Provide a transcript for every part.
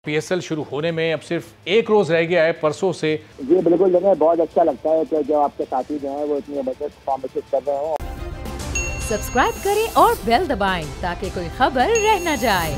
PSL शुरू होने में अब सिर्फ एक रोज रह गया है परसों से। जी बिल्कुल, जगह बहुत अच्छा लगता है कि जो आपके साथी जो हैं वो इतनी जबरदस्त परफॉर्मेंसेस कर रहे हो। सब्सक्राइब करें और बेल दबाएं ताकि कोई खबर रह न जाए।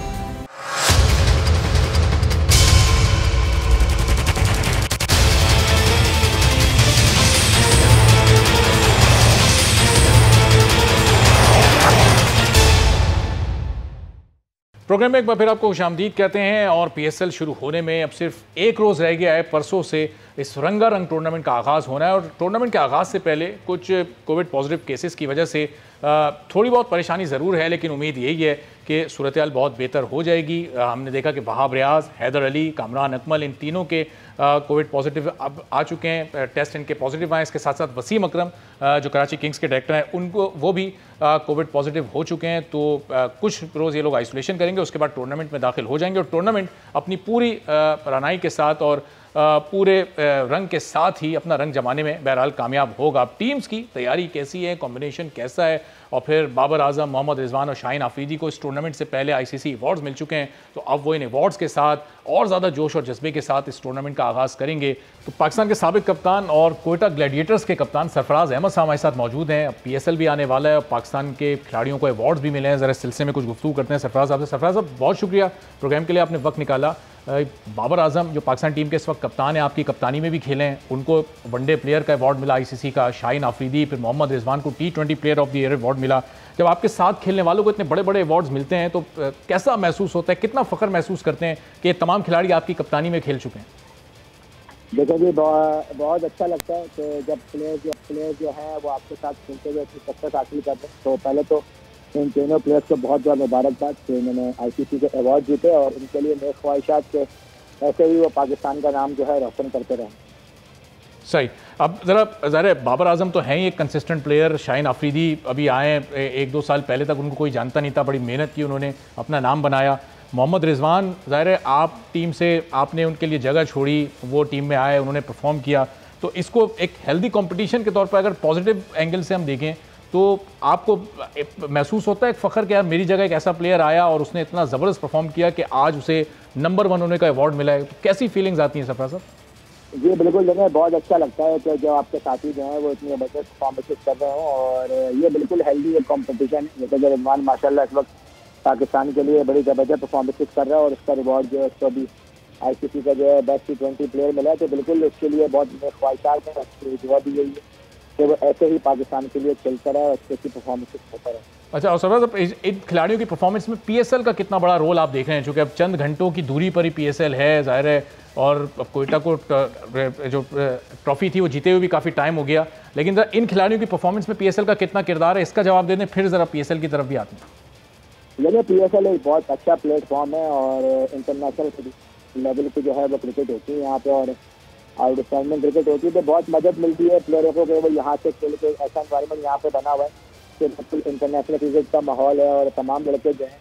प्रोग्राम में एक बार फिर आपको खुशामदीद कहते हैं और पीएसएल शुरू होने में अब सिर्फ एक रोज़ रह गया है। परसों से इस रंगारंग टूर्नामेंट का आगाज़ होना है और टूर्नामेंट के आगाज़ से पहले कुछ कोविड पॉजिटिव केसेस की वजह से थोड़ी बहुत परेशानी ज़रूर है, लेकिन उम्मीद यही है कि सूरत-ए-हाल बहुत बेहतर हो जाएगी। हमने देखा कि वहाब रियाज, हैदर अली, कामरान अकमल, इन तीनों के कोविड पॉजिटिव अब आ चुके हैं, टेस्ट इनके पॉजिटिव आए। इसके साथ साथ वसीम अकरम जो कराची किंग्स के डायरेक्टर हैं, उनको वो भी कोविड पॉजिटिव हो चुके हैं। तो कुछ रोज़ ये लोग आइसोलेशन करेंगे, उसके बाद टूर्नामेंट में दाखिल हो जाएंगे और टूर्नामेंट अपनी पूरी रानाई के साथ और पूरे रंग के साथ ही अपना रंग जमाने में बहरहाल कामयाब होगा। अब टीम्स की तैयारी कैसी है, कॉम्बिनेशन कैसा है, और फिर बाबर आजम, मोहम्मद रिजवान और शाहीन आफरीदी को इस टूर्नामेंट से पहले आईसीसी अवार्ड्स मिल चुके हैं, तो अब वो इन अवार्ड्स के साथ और ज़्यादा जोश और जज्बे के साथ इस टूर्नामेंट का आगाज़ करेंगे। तो पाकिस्तान के साबिक कप्तान और कोयटा ग्लैडिएटर्स के कप्तान सरफराज अहमद साहब हमारे साथ मौजूद हैं। अब पीएसएल भी आने वाला है और पाकिस्तान के खिलाड़ियों को अवार्ड्स भी मिले हैं। ज़रा इस सिलसिले में कुछ गुफ्तगू करते हैं सरफराज साहब से। सरफराज साहब, बहुत शुक्रिया प्रोग्राम के लिए, आपने वक्त निकाला। बाबर आजम जो पाकिस्तान टीम के इस वक्त कप्तान है, आपकी कप्तानी में भी खेले हैं, उनको वनडे प्लेयर का अवार्ड मिला आईसीसी का। शाहीन आफरीदी, फिर मोहम्मद रिजवान को T20 player of the year award मिला। जब आपके साथ खेलने वालों को इतने बड़े बड़े अवार्ड्स मिलते हैं तो कैसा महसूस होता है, कितना फ़ख्र महसूस करते हैं कि तमाम खिलाड़ी आपकी कप्तानी में खेल चुके हैं? देखो जी, बहुत अच्छा लगता है कि जब प्लेयर जो है वो आपके साथ खेलते हुए अपनी सक्सेस हासिल करते हैं। तो पहले तो इन तीनों प्लेयर्स को बहुत बहुत मुबारकबाद कि इन्होंने आईसीसी के अवार्ड जीते और इनके लिए नेक ख्वाहिशात के ऐसे ही वो पाकिस्तान का नाम जो है रोशन करते रहे। सही। अब ज़रा बाबर आजम तो हैं ही एक कंसिस्टेंट प्लेयर, शाहीन आफरीदी अभी आए हैं, 1-2 साल पहले तक उनको कोई जानता नहीं था, बड़ी मेहनत की उन्होंने, अपना नाम बनाया। मोहम्मद रिजवान, ज़ाहिर है आप टीम से आपने उनके लिए जगह छोड़ी, वो टीम में आए, उन्होंने परफॉर्म किया। तो इसको एक हेल्दी कंपटीशन के तौर पर अगर पॉजिटिव एंगल से हम देखें तो आपको महसूस होता है एक फ़ख्र कि यार मेरी जगह एक ऐसा प्लेयर आया और उसने इतना ज़बरदस्त परफॉर्म किया कि आज उसे नंबर 1 होने का अवार्ड मिला है। तो कैसी फीलिंग्स आती हैं सरफराज साहब? जी बिल्कुल, जगह बहुत अच्छा लगता है कि जो आपके साथी जो हैं वो इतनी जबरदस्त परफॉर्मेंसेस कर रहे हो और ये बिल्कुल हेल्दी एक कॉम्पिटिशन है। जैसे कि रिजवान माशाल्लाह इस वक्त पाकिस्तान के लिए बड़ी जबरदस्त परफॉर्मेंसेस कर रहा है और उसका रिवॉर्ड जो है उसको भी आईसीसी का जो है बेस्ट T20 प्लेयर मिला है। तो बिल्कुल उसके लिए बहुत ख्वाहिशात है, दुआ दी गई है कि वो ऐसे ही पाकिस्तान के लिए खेलता रहे और अच्छी परफॉर्मेंसेस करता रहे। अच्छा, और सरफराज साहब इन खिलाड़ियों की परफॉर्मेंस में पीएसएल का कितना बड़ा रोल आप देख रहे हैं? चूँकि अब चंद घंटों की दूरी पर ही पीएसएल है, ज़ाहिर है, और अब कोयटा को जो ट्रॉफी थी वो जीते हुए भी काफ़ी टाइम हो गया, लेकिन ज़रा इन खिलाड़ियों की परफॉर्मेंस में पीएसएल का कितना किरदार है, इसका जवाब दे दें, फिर ज़रा पीएसएल की तरफ भी आते हैं। देखिए, पीएसएल एक बहुत अच्छा प्लेटफॉर्म है और इंटरनेशनल लेवल की जो है वो क्रिकेट होती है यहाँ पे और आउटस्टैंडिंग क्रिकेट होती है। तो बहुत मदद मिलती है प्लेयरों को कि वो यहाँ से खेल के, ऐसा एनवायरनमेंट यहाँ पे बना हुआ है कि इंटरनेशनल क्रिकेट का माहौल है और तमाम लड़के जो हैं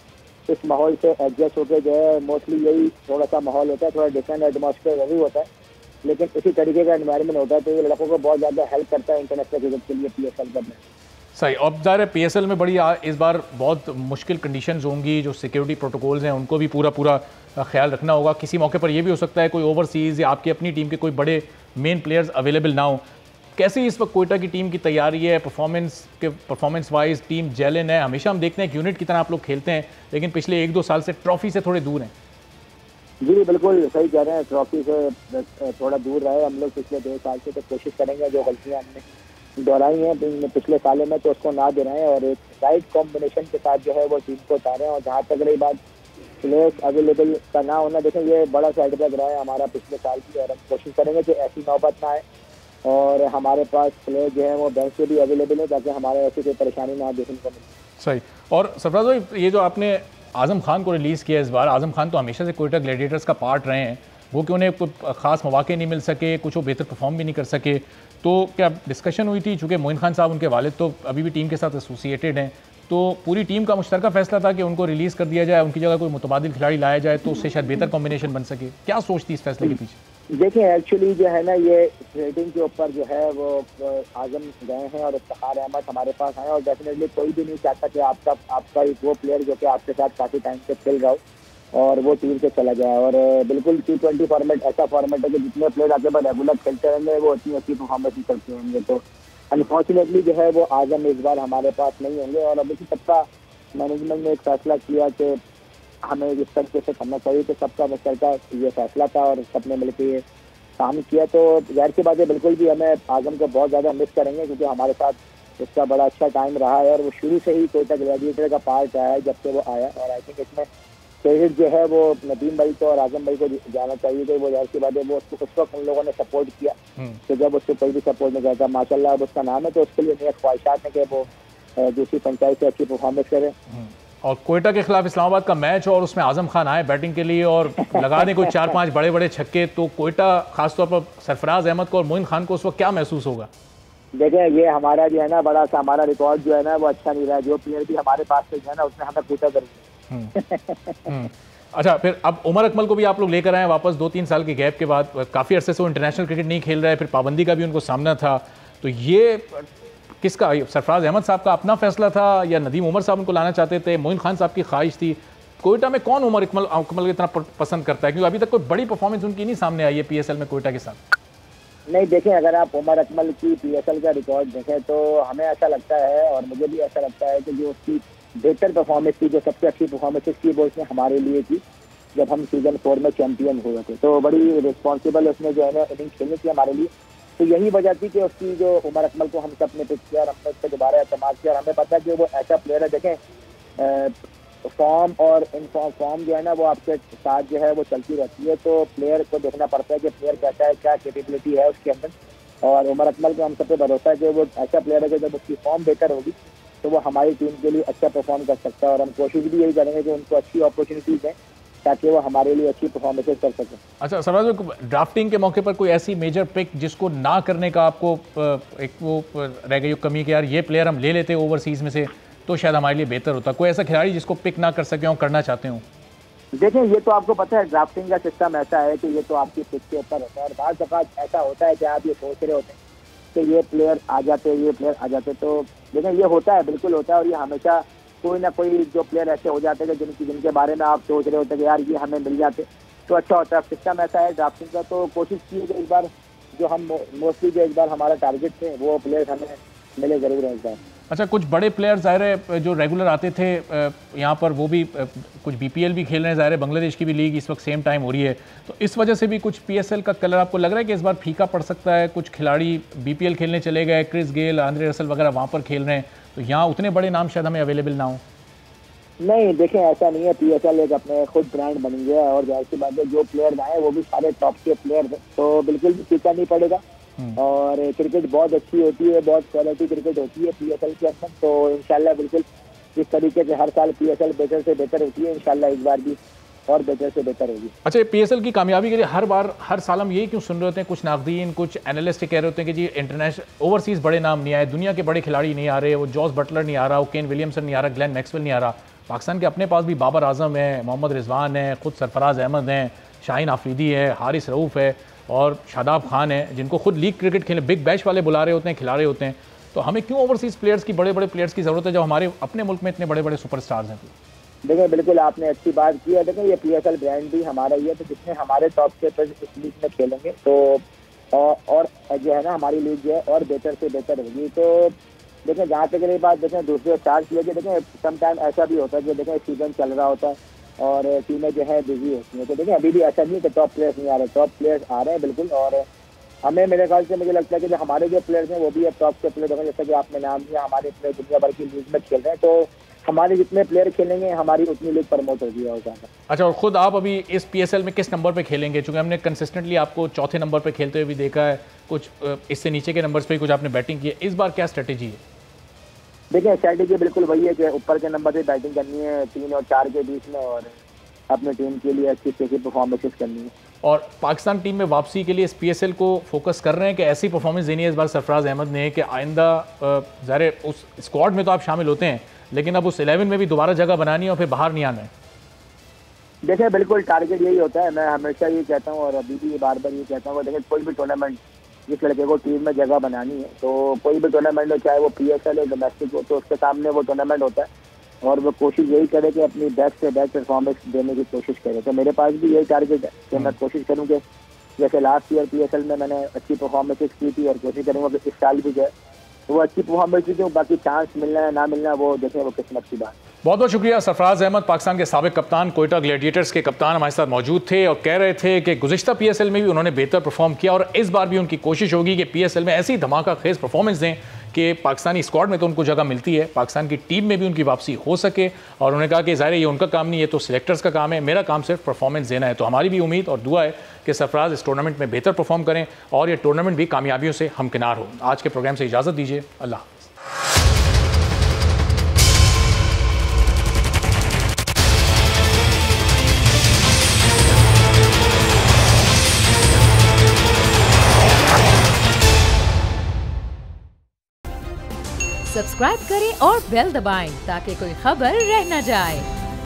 इस माहौल से एडजस्ट होकर जो है, मोस्टली यही थोड़ा सा माहौल होता है, थोड़ा डिफरेंट एटमॉस्फेयर वही होता है, लेकिन इसी तरीके का एनवायरनमेंट होता है। तो ये लड़कों को बहुत ज़्यादा हेल्प करता है इंटरनेशनल क्रिकेट के लिए पीएसएल करने। सही। और ज़ाहिर है पीएसएल में बड़ी इस बार बहुत मुश्किल कंडीशंस होंगी, जो सिक्योरिटी प्रोटोकॉल्स हैं उनको भी पूरा ख्याल रखना होगा। किसी मौके पर यह भी हो सकता है कोई ओवरसीज़ या आपकी अपनी टीम के कोई बड़े मेन प्लेयर्स अवेलेबल ना हो। कैसी इस वक्त कोयटा की टीम की तैयारी है? परफॉर्मेंस वाइज टीम जेलन है? हमेशा हम देखते हैं कि यूनिट की तरह आप लोग खेलते हैं, लेकिन पिछले 1-2 साल से ट्रॉफी से थोड़े दूर हैं। जी बिल्कुल सही कह रहे हैं, ट्रॉफी से थोड़ा दूर रहे हम लोग पिछले 2 साल से। तो कोशिश करेंगे जो गलतियाँ हमने दोहराई हैं पिछले सालों में तो उसको ना दोहराएं और एक राइट कॉम्बिनेशन के साथ जो है वो टीम को उतारें। और जहाँ तक रही बात प्लेयर्स अवेलेबल का ना होना, देखें ये बड़ा सेटबैक रहा है हमारा पिछले साल की और हम कोशिश करेंगे कि ऐसी नौबत ना आए और हमारे पास प्लेयर जो है वो बेंच से भी अवेलेबल है ताकि हमारे ऐसी कोई परेशानी ना देखने को मिले। सही। और सरफराज भाई, ये जो आपने आज़म खान को रिलीज़ किया इस बार, आज़म खान तो हमेशा से कोयटा ग्लैडिएटर्स का पार्ट रहे हैं, वो कि उन्हें कोई ख़ास मौके नहीं मिल सके, कुछ वो बेहतर परफॉर्म भी नहीं कर सके, तो क्या डिस्कशन हुई थी? चूँकि मोइन खान साहब उनके वालिद तो अभी भी टीम के साथ एसोसिएटेड हैं, तो पूरी टीम का मुश्तरका फैसला था कि उनको रिलीज़ कर दिया जाए, उनकी जगह कोई मुतबादिल खिलाड़ी लाया जाए तो उससे शायद बेहतर कॉम्बिनेशन बन सके। क्या सोच थी इस फैसले के पीछे? देखिए एक्चुअली जो है ना, ये रेटिंग के ऊपर जो है वो आजम गए हैं और इफ्तिखार अहमद हमारे पास आए और डेफिनेटली कोई भी नहीं चाहता कि आपका एक वो प्लेयर जो कि आपके साथ काफ़ी टाइम से खेल रहा हो और वो टीम से चला जाए। और बिल्कुल T20 फॉर्मेट ऐसा फॉर्मेट है कि जितने प्लेयर आगे पर रेगुलर खेलते रहेंगे वो उतनी अच्छी परफॉर्मेंस ही करते होंगे। तो अनफॉर्चुनेटली जो है वो आजम इस बार हमारे पास नहीं होंगे। और अभी सबका मैनेजमेंट ने एक फैसला किया कि हमें इस तरीके से करना चाहिए, तो सबका मिलकर का ये फैसला था और सबने मिलकर ये काम किया। तो जाहिर सी बात है बिल्कुल भी हमें आजम को बहुत ज़्यादा मिस करेंगे, क्योंकि हमारे साथ उसका बड़ा अच्छा टाइम रहा है और वो शुरू से ही कोयटा ग्लैडिएटर का पार्ट रहा है जब से वो आया। और आई थिंक इसमें क्रेडिट जो है वो नदीम भाई को और आजम भाई को जाना चाहिए। तो वो जाहिर सी बात है वो उस वक्त उन लोगों ने सपोर्ट किया, तो जब उसको कोई भी सपोर्ट नहीं करता, माशाल्लाह अब उसका नाम है, तो उसके लिए मेरी ख्वाहिशात है कि वो दूसरी पंचायत से अच्छी परफॉर्मेंस करे। और कोयटा के खिलाफ इस्लामाबाद का मैच और उसमें आजम खान आए बैटिंग के लिए और लगा दें कोई 4-5 बड़े बड़े छक्के, तो कोयटा खासतौर पर सरफराज अहमद को और मोइन खान को उस वक्त क्या महसूस होगा? देखें ये हमारा जो है ना बड़ा सा हमारा रिकॉर्ड जो है ना वो अच्छा नहीं रहा है। जो प्लेयर भी हमारे पास से जो है ना उसने हमें कूटा कर दिया। अच्छा, फिर अब उमर अकमल को भी आप लोग लेकर आए वापस 2-3 साल के गैप के बाद। काफ़ी अरसे से वो इंटरनेशनल क्रिकेट नहीं खेल रहा है, फिर पाबंदी का भी उनको सामना था। तो ये किसका, सरफराज अहमद साहब का अपना फैसला था या नदीम उमर साहब उनको लाना चाहते थे, मोइन खान साहब की ख्वाहिश थी? कोयटा में कौन उमर अकमल को इतना पसंद करता है, क्योंकि अभी तक कोई बड़ी परफॉर्मेंस उनकी नहीं सामने आई है PSL में कोयटा के साथ? नहीं देखें, अगर आप उमर अकमल की PSL का रिकॉर्ड देखें तो हमें ऐसा लगता है और मुझे भी ऐसा लगता है कि जो उसकी बेहतर परफॉर्मेंस थी, जो सबसे अच्छी परफॉर्मेंस थी वो उसने हमारे लिए की जब हम सीजन 4 में चैंपियन हुए थे। तो बड़ी रिस्पॉन्सिबल उसने जो है ना इनिंग खेलनी थी हमारे लिए। तो यही वजह थी कि उसकी जो उमर अकमल को हम सब ने पिक किया और हमने उससे दोबारा इस्तेमाल किया। और हमें पता है कि वो ऐसा प्लेयर है, देखें फॉर्म और फॉर्म जो है ना वो आपके साथ जो है वो चलती रहती है। तो प्लेयर को देखना पड़ता है कि प्लेयर कैसा है, क्या कैपेबिलिटी है उसके अंदर। और उमर अकमल को हम सब पे भरोसा है कि वो ऐसा प्लेयर है कि जब उसकी फॉर्म बेहतर होगी तो वो हमारी टीम के लिए अच्छा परफॉर्म कर सकता है। और हम कोशिश भी यही करेंगे कि उनको अच्छी अपॉर्चुनिटीज दें ताकि वो हमारे लिए अच्छी परफॉर्मेंसेज कर सकें। अच्छा सरफराज, ड्राफ्टिंग के मौके पर कोई ऐसी मेजर पिक जिसको ना करने का आपको एक वो रह गई कमी कि यार ये प्लेयर हम ले लेते ओवरसीज़ में से तो शायद हमारे लिए बेहतर होता, कोई ऐसा खिलाड़ी जिसको पिक ना कर सके और करना चाहते हो? देखें ये तो आपको पता है ड्राफ्टिंग का सिस्टम ऐसा है कि ये तो आपकी पिच के ऊपर होता है। और बाज़ दफ़ा ऐसा होता है कि आप ये सोच रहे होते हैं कि ये प्लेयर आ जाते, ये प्लेयर आ जाते। तो देखें ये होता है, बिल्कुल होता है। और ये हमेशा कोई ना कोई जो प्लेयर ऐसे हो जाते हैं जिनके बारे में आप सोच रहे होते हैं कि यार ये हमें मिल जाते तो अच्छा होता है। सिस्टम ऐसा है ड्राफ्टिंग का। तो कोशिश की है इस बार जो हम मोस्टली जो इस बार हमारा टारगेट थे वो प्लेयर हमें मिले जरूर है इस बार। अच्छा, कुछ बड़े प्लेयर ज़ाहिर है जो रेगुलर आते थे यहाँ पर वो भी कुछ BPL भी खेल रहे हैं, ज़ाहिर है बांग्लादेश की भी लीग इस वक्त सेम टाइम हो रही है, तो इस वजह से भी कुछ PSL का कलर आपको लग रहा है कि इस बार फीका पड़ सकता है? कुछ खिलाड़ी BPL खेलने चले गए, क्रिस गेल, आंद्रे रसल वगैरह वहाँ पर खेल रहे हैं, तो यहाँ उतने बड़े नाम शायद हमें अवेलेबल ना हो। नहीं देखें ऐसा नहीं है, PSL एक अपने खुद ब्रांड बन गया है। और जाहिर सी बात है जो प्लेयर आए वो भी सारे टॉप के प्लेयर हैं, तो बिल्कुल भी फीका नहीं पड़ेगा। और क्रिकेट बहुत अच्छी होती है, बहुत क्वालिटी क्रिकेट होती है PSL के अंदर। तो इंशाल्लाह बिल्कुल इस तरीके से हर साल PSL बेहतर से बेहतर होती है, इंशाल्लाह इस बार भी और बेहतर से बेहतर होगी। अच्छा, PSL की कामयाबी के लिए हर साल हम यही क्यों सुन रहे होते हैं, कुछ नाक़दीन कुछ एनालिस्ट कह रहे होते हैं कि जी इंटरनेशनल ओवरसीज़ बड़े नाम नहीं आए, दुनिया के बड़े खिलाड़ी नहीं आ रहे, वो जॉस बटलर नहीं आ रहा, वो केन विलियमसन नहीं आ रहा, ग्लेन मैक्सवेल नहीं आ रहा। पाकिस्तान के अपने पास भी बाबर आजम है, मोहम्मद रिजवान है, खुद सरफराज अहमद हैं, शाहीन आफरीदी है, हारिस रऊफ़ है और शादाब खान है, जिनको खुद लीग क्रिकेट खेलने बिग बैश वाले बुला रहे होते हैं, खिला रहे होते हैं। तो हमें क्यों ओवरसीज़ प्लेयर्स की, बड़े बड़े प्लेयर्स की ज़रूरत है जब हमारे अपने मुल्क में इतने बड़े बड़े सुपरस्टार्स हैं? देखिए बिल्कुल आपने अच्छी बात की है। देखिए ये PSL ब्रांड भी हमारा ही है, तो जिसमें हमारे टॉप के प्लेयर इस लीग में खेलेंगे तो और जो है ना हमारी लीग जो है और बेहतर से बेहतर होगी। तो देखें जहाँ तक रही बात, देखें दूसरे स्टार्स की, देखें समटाइम ऐसा भी होता है कि देखें सीजन चल रहा होता है और टीमें जो है बिजी होती हैं। तो देखिए अभी भी ऐसा नहीं कि टॉप प्लेयर्स नहीं आ रहे, टॉप प्लेयर्स आ रहे हैं बिल्कुल। और हमें मेरे ख्याल से मुझे लगता है कि जो हमारे जो प्लेयर्स हैं वो भी अब टॉप के प्लेयर होंगे। जैसा कि आपने नाम लिया, हमारे प्लेयर दुनिया भर की लीग में खेल रहे हैं, तो हमारे जितने प्लेयर खेलेंगे हमारी उतनी लीग प्रमोट होगी और ज़्यादा। अच्छा, और खुद आप अभी इस PSL में किस नंबर पे खेलेंगे? चूँकि हमने कंसिस्टेंटली आपको चौथे नंबर पे खेलते हुए भी देखा है, कुछ इससे नीचे के नंबर्स पे कुछ आपने बैटिंग की है, इस बार क्या स्ट्रेटेजी है? देखिए स्ट्रेटेजी बिल्कुल वही है कि ऊपर के नंबर पे बैटिंग करनी है 3 और 4 के बीच में और अपने टीम के लिए अच्छी परफॉर्मेंसेस करनी है। और पाकिस्तान टीम में वापसी के लिए इस PSL को फोकस कर रहे हैं कि ऐसी परफॉर्मेंस देनी है इस बार सरफराज अहमद ने कि आइंदा ज़ाहिर उस स्क्वाड में तो आप शामिल होते हैं लेकिन अब उस 11 में भी दोबारा जगह बनानी है और फिर बाहर नहीं आना है। देखिए बिल्कुल टारगेट यही होता है, मैं हमेशा ये कहता हूँ और अभी भी बार बार ये कहता हूँ, देखिए कोई भी टूर्नामेंट जिस लड़के को टीम में जगह बनानी है तो कोई भी टूर्नामेंट हो, चाहे वो PSL हो डोमेस्टिक हो, तो उसके सामने वो टूर्नामेंट होता है। और वो कोशिश यही करे कि अपनी बेस्ट से बेस्ट परफॉर्मेंस देने की कोशिश करे। तो मेरे पास भी यही टारगेट है कि मैं कोशिश करूँ कि जैसे लास्ट ईयर PSL में मैंने अच्छी परफॉर्मेंसेस की थी और कोशिश करूँगा कि इस साल भी जो है वो अच्छी परफॉर्मेंस की थी। बाकी चांस मिलना है ना मिलना वो देखें, वो किस्मत की बात। बहुत बहुत शुक्रिया। सरफराज अहमद, पाकिस्तान के साबिक कप्तान, कोयटा ग्लैडिएटर्स के कप्तान, हमारे साथ मौजूद थे और कह रहे थे कि गुज़िश्ता PSL में भी उन्होंने बेहतर परफॉर्म किया और इस बार भी उनकी कोशिश होगी कि PSL में ऐसी धमाका खेज परफॉर्मेंस दें कि पाकिस्तानी स्क्वाड में तो उनको जगह मिलती है, पाकिस्तान की टीम में भी उनकी वापसी हो सके। और उन्होंने कहा कि ज़ाहिर ये उनका काम नहीं, ये तो सिलेक्टर्स का काम है, मेरा काम सिर्फ परफॉर्मेंस देना है। तो हमारी भी उम्मीद और दुआ है कि सरफराज इस टूर्नामेंट में बेहतर परफॉर्म करें और ये टूर्नामेंट भी कामयाबियों से हमकिनार हो। आज के प्रोग्राम से इजाज़त दीजिए, अल्लाह हाफ़िज़। सब्सक्राइब करें और बेल दबाएं ताकि कोई खबर रह न जाए।